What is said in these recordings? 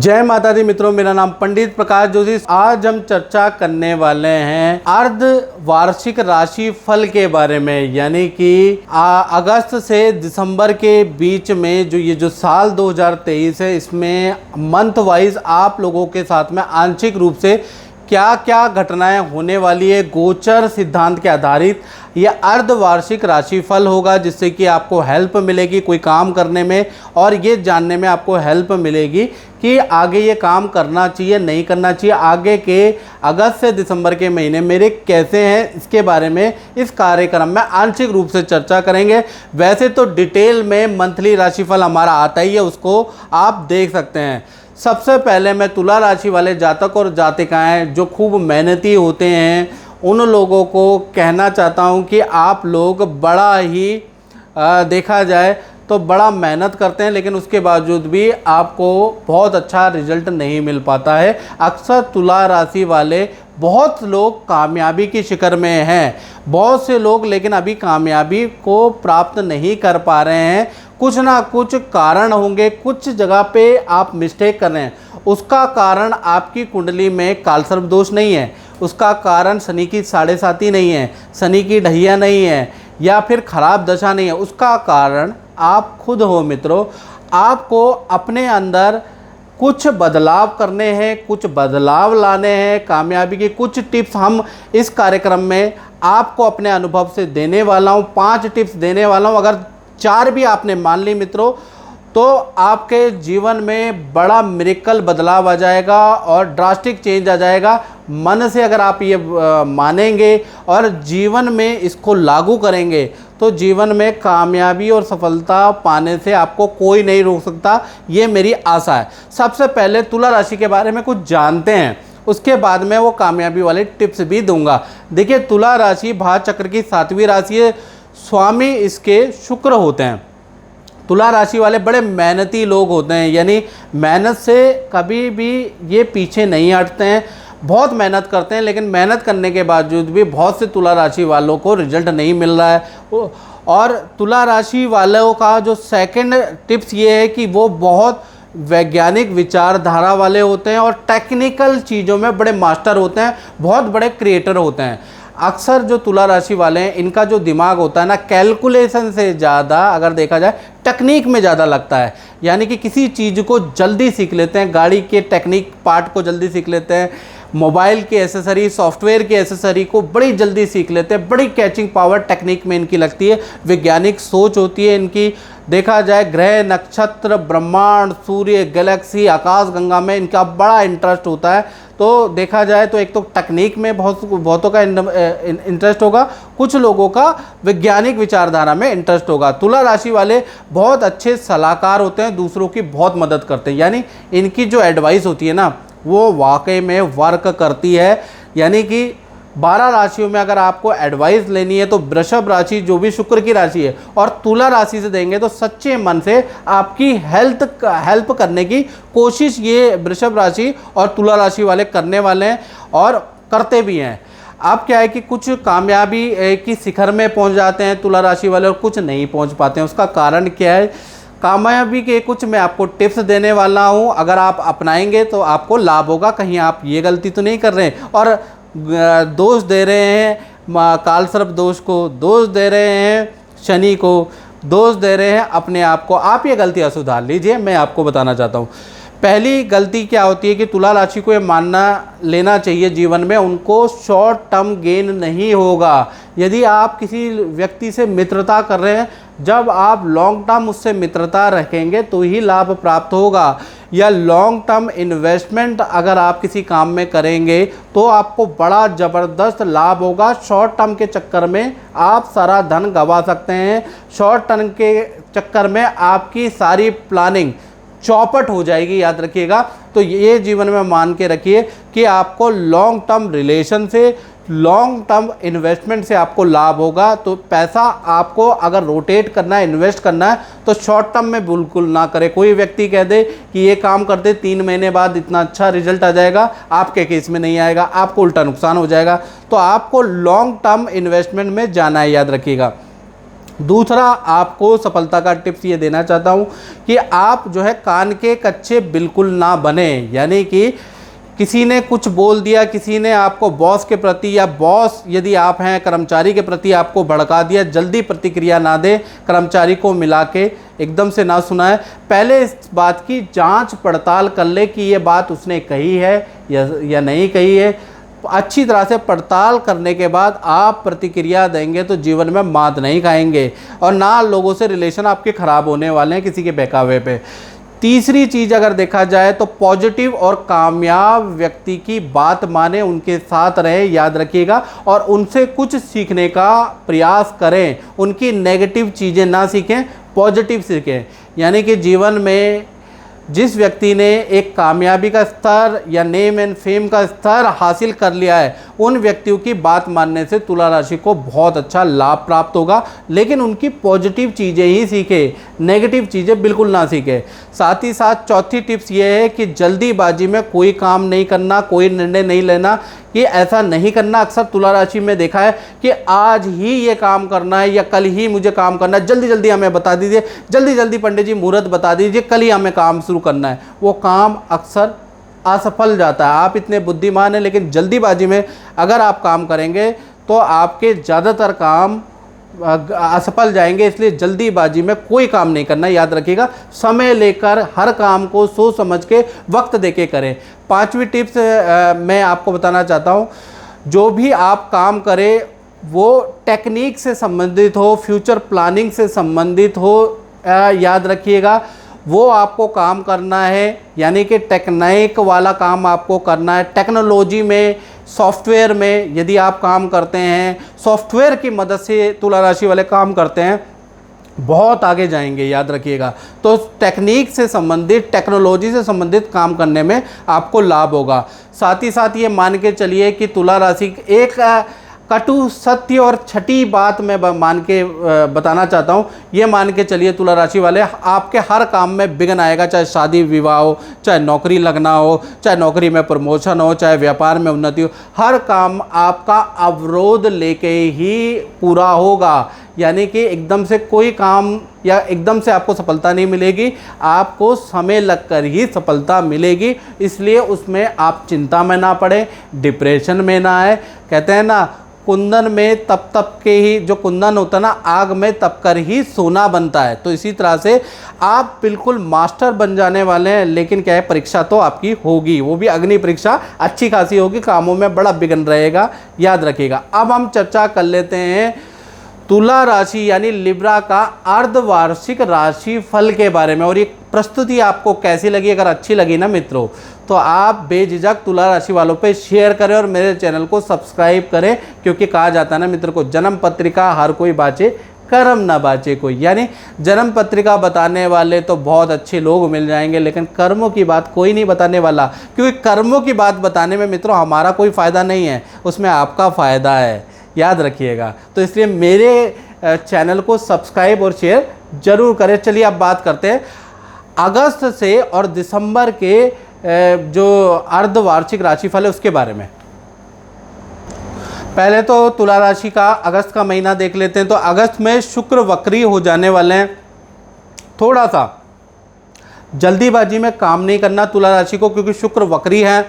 जय माता दी मित्रों, मेरा नाम पंडित प्रकाश जोशी। आज हम चर्चा करने वाले हैं अर्ध वार्षिक राशि फल के बारे में, यानी कि अगस्त से दिसंबर के बीच में जो साल 2023 है, इसमें मंथ वाइज आप लोगों के साथ में आंशिक रूप से क्या क्या घटनाएं होने वाली है। गोचर सिद्धांत के आधारित यह अर्धवार्षिक राशिफल होगा, जिससे कि आपको हेल्प मिलेगी कोई काम करने में, और ये जानने में आपको हेल्प मिलेगी कि आगे ये काम करना चाहिए नहीं करना चाहिए। आगे के अगस्त से दिसंबर के महीने मेरे कैसे हैं, इसके बारे में इस कार्यक्रम में आंशिक रूप से चर्चा करेंगे। वैसे तो डिटेल में मंथली राशिफल हमारा आता ही है, उसको आप देख सकते हैं। सबसे पहले मैं तुला राशि वाले जातक और जातिकाएं जो खूब मेहनती होते हैं उन लोगों को कहना चाहता हूं कि आप लोग बड़ा ही देखा जाए तो बड़ा मेहनत करते हैं, लेकिन उसके बावजूद भी आपको बहुत अच्छा रिजल्ट नहीं मिल पाता है। अक्सर तुला राशि वाले बहुत लोग कामयाबी की शिखर में हैं, बहुत से लोग लेकिन अभी कामयाबी को प्राप्त नहीं कर पा रहे हैं। कुछ ना कुछ कारण होंगे, कुछ जगह पे आप मिस्टेक कर रहे हैं। उसका कारण आपकी कुंडली में कालसर्प दोष नहीं है, उसका कारण शनि की 7.5 नहीं है, शनि की ढैया नहीं है, या फिर खराब दशा नहीं है। उसका कारण आप खुद हो मित्रों। आपको अपने अंदर कुछ बदलाव करने हैं, कुछ बदलाव लाने हैं। कामयाबी की कुछ टिप्स हम इस कार्यक्रम में आपको अपने अनुभव से देने वाला हूँ। 5 टिप्स देने वाला हूँ। अगर 4 भी आपने मान ली मित्रों, तो आपके जीवन में बड़ा मिरेकल बदलाव आ जाएगा और ड्रास्टिक चेंज आ जाएगा। मन से अगर आप ये मानेंगे और जीवन में इसको लागू करेंगे तो जीवन में कामयाबी और सफलता पाने से आपको कोई नहीं रोक सकता, ये मेरी आशा है। सबसे पहले तुला राशि के बारे में कुछ जानते हैं, उसके बाद में वो कामयाबी वाले टिप्स भी दूंगा। देखिए, तुला राशि भाचक्र की 7वीं राशि है, स्वामी इसके शुक्र होते हैं। तुला राशि वाले बड़े मेहनती लोग होते हैं, यानी मेहनत से कभी भी ये पीछे नहीं हटते हैं, बहुत मेहनत करते हैं। लेकिन मेहनत करने के बावजूद भी बहुत से तुला राशि वालों को रिजल्ट नहीं मिल रहा है। और तुला राशि वालों का जो सेकंड टिप्स ये है कि वो बहुत वैज्ञानिक विचारधारा वाले होते हैं और टेक्निकल चीज़ों में बड़े मास्टर होते हैं, बहुत बड़े क्रिएटर होते हैं। अक्सर जो तुला राशि वाले हैं, इनका जो दिमाग होता है ना, कैलकुलेशन से ज़्यादा अगर देखा जाए टेक्निक में ज़्यादा लगता है। यानी कि किसी चीज़ को जल्दी सीख लेते हैं, गाड़ी के टेक्निक पार्ट को जल्दी सीख लेते हैं, मोबाइल के एसेसरी, सॉफ्टवेयर के एसेसरी को बड़ी जल्दी सीख लेते हैं। बड़ी कैचिंग पावर टेक्निक में इनकी लगती है, वैज्ञानिक सोच होती है इनकी। देखा जाए ग्रह, नक्षत्र, ब्रह्मांड, सूर्य, गैलेक्सी, आकाशगंगा में इनका बड़ा इंटरेस्ट होता है। तो देखा जाए तो एक तो टेक्निक में बहुतों का इंटरेस्ट होगा, कुछ लोगों का वैज्ञानिक विचारधारा में इंटरेस्ट होगा। तुला राशि वाले बहुत अच्छे सलाहकार होते हैं, दूसरों की बहुत मदद करते हैं, यानी इनकी जो एडवाइस होती है ना, वो वाकई में वर्क करती है। यानी कि 12 राशियों में अगर आपको एडवाइस लेनी है तो वृषभ राशि जो भी शुक्र की राशि है और तुला राशि से देंगे तो सच्चे मन से आपकी हेल्प करने की कोशिश ये वृषभ राशि और तुला राशि वाले करने वाले हैं और करते भी हैं। अब क्या है कि कुछ कामयाबी की शिखर में पहुंच जाते हैं तुला राशि वाले और कुछ नहीं पहुंच पाते हैं। उसका कारण क्या है? कामयाबी के कुछ मैं आपको टिप्स देने वाला हूं, अगर आप अपनाएंगे तो आपको लाभ होगा। कहीं आप ये गलती तो नहीं कर रहे हैं और दोष दे रहे हैं कालसर्प दोष को, दोष दे रहे हैं शनि को, दोष दे रहे हैं अपने आप को। आप ये गलतियां सुधार लीजिए। मैं आपको बताना चाहता हूँ, पहली गलती क्या होती है कि तुला राशि को ये मानना लेना चाहिए जीवन में उनको शॉर्ट टर्म गेन नहीं होगा। यदि आप किसी व्यक्ति से मित्रता कर रहे हैं, जब आप लॉन्ग टर्म उससे मित्रता रखेंगे तो ही लाभ प्राप्त होगा। या लॉन्ग टर्म इन्वेस्टमेंट अगर आप किसी काम में करेंगे तो आपको बड़ा ज़बरदस्त लाभ होगा। शॉर्ट टर्म के चक्कर में आप सारा धन गंवा सकते हैं, शॉर्ट टर्म के चक्कर में आपकी सारी प्लानिंग चौपट हो जाएगी, याद रखिएगा। तो ये जीवन में मान के रखिए कि आपको लॉन्ग टर्म रिलेशन से, लॉन्ग टर्म इन्वेस्टमेंट से आपको लाभ होगा। तो पैसा आपको अगर रोटेट करना है, इन्वेस्ट करना है, तो शॉर्ट टर्म में बिल्कुल ना करें। कोई व्यक्ति कह दे कि ये काम कर दे 3 महीने बाद इतना अच्छा रिजल्ट आ जाएगा, आपके केस में नहीं आएगा, आपको उल्टा नुकसान हो जाएगा। तो आपको लॉन्ग टर्म इन्वेस्टमेंट में जाना है, याद रखिएगा। दूसरा आपको सफलता का टिप्स ये देना चाहता हूँ कि आप जो है कान के कच्चे बिल्कुल ना बने, यानी कि किसी ने कुछ बोल दिया, किसी ने आपको बॉस के प्रति या बॉस यदि आप हैं कर्मचारी के प्रति आपको भड़का दिया, जल्दी प्रतिक्रिया ना दें, कर्मचारी को मिला के एकदम से ना सुनाएं। पहले इस बात की जांच पड़ताल कर ले कि ये बात उसने कही है या नहीं कही है। अच्छी तरह से पड़ताल करने के बाद आप प्रतिक्रिया देंगे तो जीवन में मात नहीं खाएंगे और ना लोगों से रिलेशन आपके ख़राब होने वाले हैं किसी के बहकावे पे। तीसरी चीज़ अगर देखा जाए तो पॉजिटिव और कामयाब व्यक्ति की बात माने, उनके साथ रहें, याद रखिएगा, और उनसे कुछ सीखने का प्रयास करें। उनकी नेगेटिव चीज़ें ना सीखें, पॉजिटिव सीखें। यानी कि जीवन में जिस व्यक्ति ने एक कामयाबी का स्तर या नेम एंड फेम का स्तर हासिल कर लिया है, उन व्यक्तियों की बात मानने से तुला राशि को बहुत अच्छा लाभ प्राप्त होगा, लेकिन उनकी पॉजिटिव चीज़ें ही सीखे, नेगेटिव चीज़ें बिल्कुल ना सीखे। साथ ही साथ चौथी टिप्स ये है कि जल्दीबाजी में कोई काम नहीं करना, कोई निर्णय नहीं लेना, कि ऐसा नहीं करना। अक्सर तुला राशि में देखा है कि आज ही ये काम करना है या कल ही मुझे काम करना है, जल्दी जल्दी हमें बता दीजिए, जल्दी जल्दी पंडित जी मुहूर्त बता दीजिए, कल ही हमें काम शुरू करना है। वो काम अक्सर असफल जाता है। आप इतने बुद्धिमान हैं, लेकिन जल्दीबाजी में अगर आप काम करेंगे तो आपके ज़्यादातर काम असफल जाएंगे। इसलिए जल्दीबाजी में कोई काम नहीं करना, याद रखिएगा। समय लेकर हर काम को सोच समझ के वक्त देके करें। पांचवी टिप्स मैं आपको बताना चाहता हूँ, जो भी आप काम करें वो टेक्निक से संबंधित हो, फ्यूचर प्लानिंग से संबंधित हो, याद रखिएगा। वो आपको काम करना है, यानी कि टेक्निक वाला काम आपको करना है। टेक्नोलॉजी में, सॉफ्टवेयर में यदि आप काम करते हैं, सॉफ्टवेयर की मदद से तुला राशि वाले काम करते हैं, बहुत आगे जाएंगे, याद रखिएगा। तो टेक्निक से संबंधित, टेक्नोलॉजी से संबंधित काम करने में आपको लाभ होगा। साथ ही साथ ये मान के चलिए कि तुला राशि एक कटु सत्य और छठी बात मैं मान के बताना चाहता हूँ। ये मान के चलिए तुला राशि वाले, आपके हर काम में विघ्न आएगा, चाहे शादी विवाह हो, चाहे नौकरी लगना हो, चाहे नौकरी में प्रमोशन हो, चाहे व्यापार में उन्नति हो, हर काम आपका अवरोध लेके ही पूरा होगा। यानी कि एकदम से कोई काम या एकदम से आपको सफलता नहीं मिलेगी, आपको समय लगकर ही सफलता मिलेगी। इसलिए उसमें आप चिंता में ना पड़े, डिप्रेशन में ना आए। कहते हैं ना, कुंदन में तप तप के ही, जो कुंदन होता है ना, आग में तप कर ही सोना बनता है। तो इसी तरह से आप बिल्कुल मास्टर बन जाने वाले हैं। लेकिन क्या है, परीक्षा तो आपकी होगी, वो भी अग्नि परीक्षा अच्छी खासी होगी, कामों में बड़ा विघ्न रहेगा, याद रखिएगा। अब हम चर्चा कर लेते हैं तुला राशि यानी लिब्रा का अर्धवार्षिक राशि फल के बारे में। और ये प्रस्तुति आपको कैसी लगी? अगर अच्छी लगी ना मित्रों, तो आप बेझिझक तुला राशि वालों पे शेयर करें और मेरे चैनल को सब्सक्राइब करें, क्योंकि कहा जाता है ना मित्र को, जन्म पत्रिका हर कोई बाचे, कर्म ना बाचे कोई। यानी जन्म पत्रिका बताने वाले तो बहुत अच्छे लोग मिल जाएंगे, लेकिन कर्मों की बात कोई नहीं बताने वाला, क्योंकि कर्मों की बात बताने में मित्रों हमारा कोई फ़ायदा नहीं है, उसमें आपका फ़ायदा है, याद रखिएगा। तो इसलिए मेरे चैनल को सब्सक्राइब और शेयर जरूर करें। चलिए अब बात करते हैं अगस्त से और दिसंबर के जो अर्धवार्षिक राशिफल है उसके बारे में। पहले तो तुला राशि का अगस्त का महीना देख लेते हैं। तो अगस्त में शुक्र वक्री हो जाने वाले हैं। थोड़ा सा जल्दीबाजी में काम नहीं करना तुला राशि को, क्योंकि शुक्र वक्री है।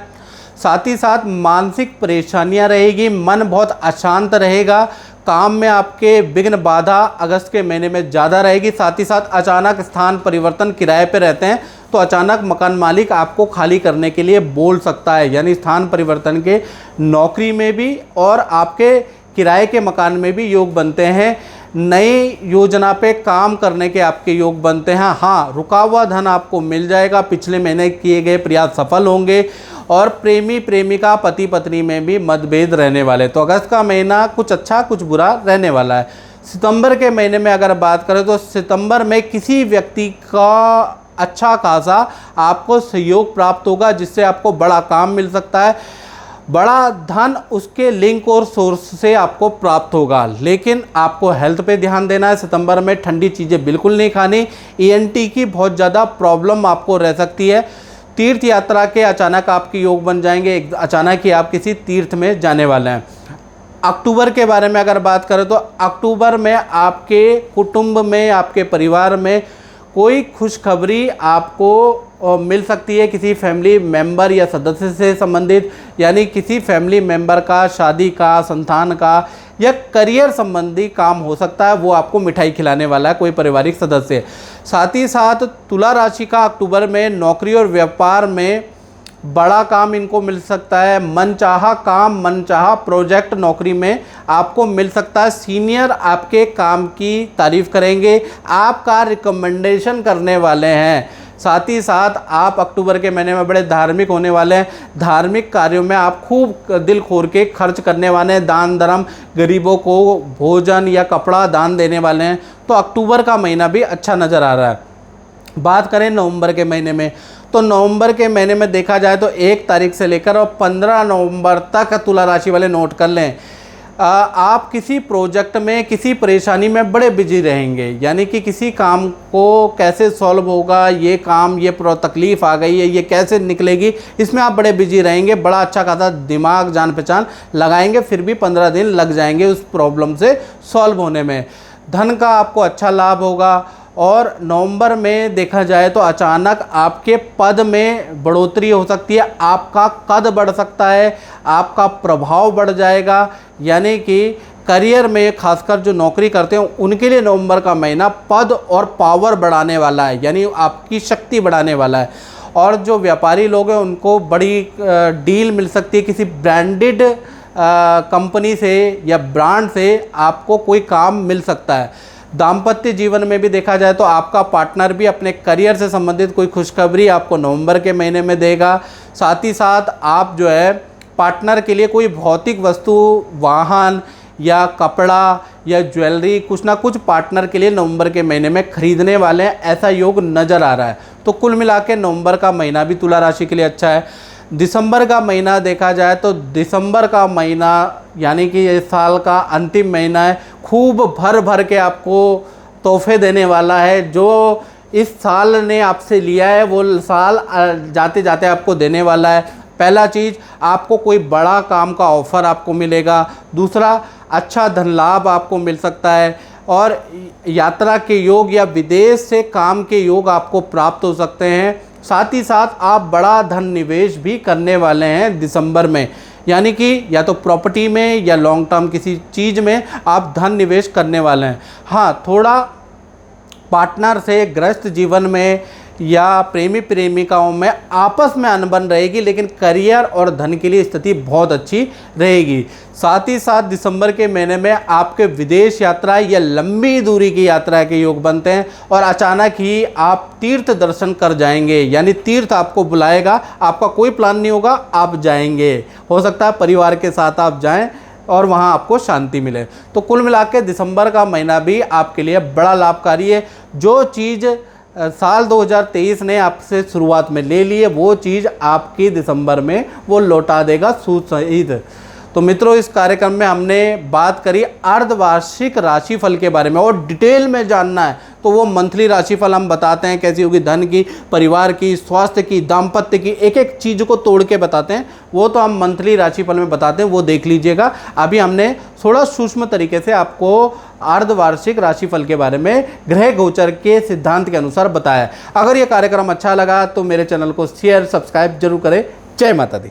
साथ ही साथ मानसिक परेशानियां रहेगी, मन बहुत अशांत रहेगा, काम में आपके विघ्न बाधा अगस्त के महीने में ज़्यादा रहेगी। साथ ही साथ अचानक स्थान परिवर्तन, किराए पे रहते हैं तो अचानक मकान मालिक आपको खाली करने के लिए बोल सकता है। यानी स्थान परिवर्तन के नौकरी में भी और आपके किराए के मकान में भी योग बनते हैं। नई योजना पे काम करने के आपके योग बनते हैं। हाँ, रुका हुआ धन आपको मिल जाएगा, पिछले महीने किए गए प्रयास सफल होंगे। और प्रेमी प्रेमिका, पति पत्नी में भी मतभेद रहने वाले। तो अगस्त का महीना कुछ अच्छा कुछ बुरा रहने वाला है। सितंबर के महीने में अगर बात करें तो सितंबर में किसी व्यक्ति का अच्छा खासा आपको सहयोग प्राप्त होगा, जिससे आपको बड़ा काम मिल सकता है, बड़ा धन उसके लिंक और सोर्स से आपको प्राप्त होगा। लेकिन आपको हेल्थ पे ध्यान देना है। सितंबर में ठंडी चीज़ें बिल्कुल नहीं खानी। ENT की बहुत ज़्यादा प्रॉब्लम आपको रह सकती है। तीर्थ यात्रा के अचानक आपके योग बन जाएंगे, अचानक ही आप किसी तीर्थ में जाने वाले हैं। अक्टूबर के बारे में अगर बात करें तो अक्टूबर में आपके कुटुंब में, आपके परिवार में कोई खुशखबरी आपको मिल सकती है, किसी फैमिली मेंबर या सदस्य से संबंधित, यानी किसी फैमिली मेंबर का शादी का, संतान का या करियर संबंधी काम हो सकता है, वो आपको मिठाई खिलाने वाला है कोई पारिवारिक सदस्य। साथ ही साथ तुला राशि का अक्टूबर में नौकरी और व्यापार में बड़ा काम इनको मिल सकता है। मनचाहा काम, मनचाहा प्रोजेक्ट नौकरी में आपको मिल सकता है। सीनियर आपके काम की तारीफ करेंगे, आपका रिकमेंडेशन करने वाले हैं। साथ ही साथ आप अक्टूबर के महीने में बड़े धार्मिक होने वाले हैं। धार्मिक कार्यों में आप खूब दिल खोल के खर्च करने वाले हैं। दान धर्म, गरीबों को भोजन या कपड़ा दान देने वाले हैं। तो अक्टूबर का महीना भी अच्छा नज़र आ रहा है। बात करें नवंबर के महीने में, तो नवंबर के महीने में देखा जाए तो 1 तारीख से लेकर और 15 नवंबर तक तुला राशि वाले नोट कर लें, आप किसी प्रोजेक्ट में, किसी परेशानी में बड़े बिजी रहेंगे। यानी कि किसी काम को कैसे सॉल्व होगा, ये काम, ये तकलीफ़ आ गई है, ये कैसे निकलेगी, इसमें आप बड़े बिजी रहेंगे। बड़ा अच्छा खासा दिमाग, जान पहचान लगाएंगे, फिर भी 15 दिन लग जाएंगे उस प्रॉब्लम से सॉल्व होने में। धन का आपको अच्छा लाभ होगा। और नवंबर में देखा जाए तो अचानक आपके पद में बढ़ोतरी हो सकती है, आपका कद बढ़ सकता है, आपका प्रभाव बढ़ जाएगा। यानी कि करियर में खासकर जो नौकरी करते हैं उनके लिए नवंबर का महीना पद और पावर बढ़ाने वाला है, यानी आपकी शक्ति बढ़ाने वाला है। और जो व्यापारी लोग हैं उनको बड़ी डील मिल सकती है, किसी ब्रांडेड कंपनी से या ब्रांड से आपको कोई काम मिल सकता है। दाम्पत्य जीवन में भी देखा जाए तो आपका पार्टनर भी अपने करियर से संबंधित कोई खुशखबरी आपको नवंबर के महीने में देगा। साथ ही साथ आप जो है पार्टनर के लिए कोई भौतिक वस्तु, वाहन या कपड़ा या ज्वेलरी कुछ ना कुछ पार्टनर के लिए नवंबर के महीने में खरीदने वाले हैं, ऐसा योग नज़र आ रहा है। तो कुल मिला के नवंबर का महीना भी तुला राशि के लिए अच्छा है। दिसंबर का महीना देखा जाए तो दिसंबर का महीना यानी कि इस साल का अंतिम महीना है, खूब भर भर के आपको तोहफे देने वाला है। जो इस साल ने आपसे लिया है वो साल जाते जाते आपको देने वाला है। पहला चीज़, आपको कोई बड़ा काम का ऑफ़र आपको मिलेगा। दूसरा, अच्छा धन लाभ आपको मिल सकता है। और यात्रा के योग या विदेश से काम के योग आपको प्राप्त हो सकते हैं। साथ ही साथ आप बड़ा धन निवेश भी करने वाले हैं दिसंबर में, यानी कि या तो प्रॉपर्टी में या लॉन्ग टर्म किसी चीज़ में आप धन निवेश करने वाले हैं। हाँ, थोड़ा पार्टनर से ग्रस्त जीवन में या प्रेमी प्रेमिकाओं में आपस में अनबन रहेगी, लेकिन करियर और धन के लिए स्थिति बहुत अच्छी रहेगी। साथ ही साथ दिसंबर के महीने में आपके विदेश यात्रा या लंबी दूरी की यात्रा के योग बनते हैं और अचानक ही आप तीर्थ दर्शन कर जाएंगे, यानी तीर्थ आपको बुलाएगा, आपका कोई प्लान नहीं होगा, आप जाएंगे। हो सकता है परिवार के साथ आप जाएं और वहां आपको शांति मिले। तो कुल मिला के दिसंबर का महीना भी आपके लिए बड़ा लाभकारी है। जो चीज़ साल 2023 ने आपसे शुरुआत में ले ली है वो चीज़ आपकी दिसंबर में वो लौटा देगा सूद सहित। तो मित्रों, इस कार्यक्रम में हमने बात करी अर्धवार्षिक राशिफल के बारे में, और डिटेल में जानना है तो वो मंथली राशिफल हम बताते हैं कैसी होगी, धन की, परिवार की, स्वास्थ्य की, दाम्पत्य की, एक एक चीज़ को तोड़ के बताते हैं। वो तो हम मंथली राशिफल में बताते हैं, वो देख लीजिएगा। अभी हमने थोड़ा सूक्ष्म तरीके से आपको अर्धवार्षिक राशिफल के बारे में ग्रह गोचर के सिद्धांत के अनुसार बताया। अगर ये कार्यक्रम अच्छा लगा तो मेरे चैनल को शेयर, सब्सक्राइब जरूर करें। जय माता दी।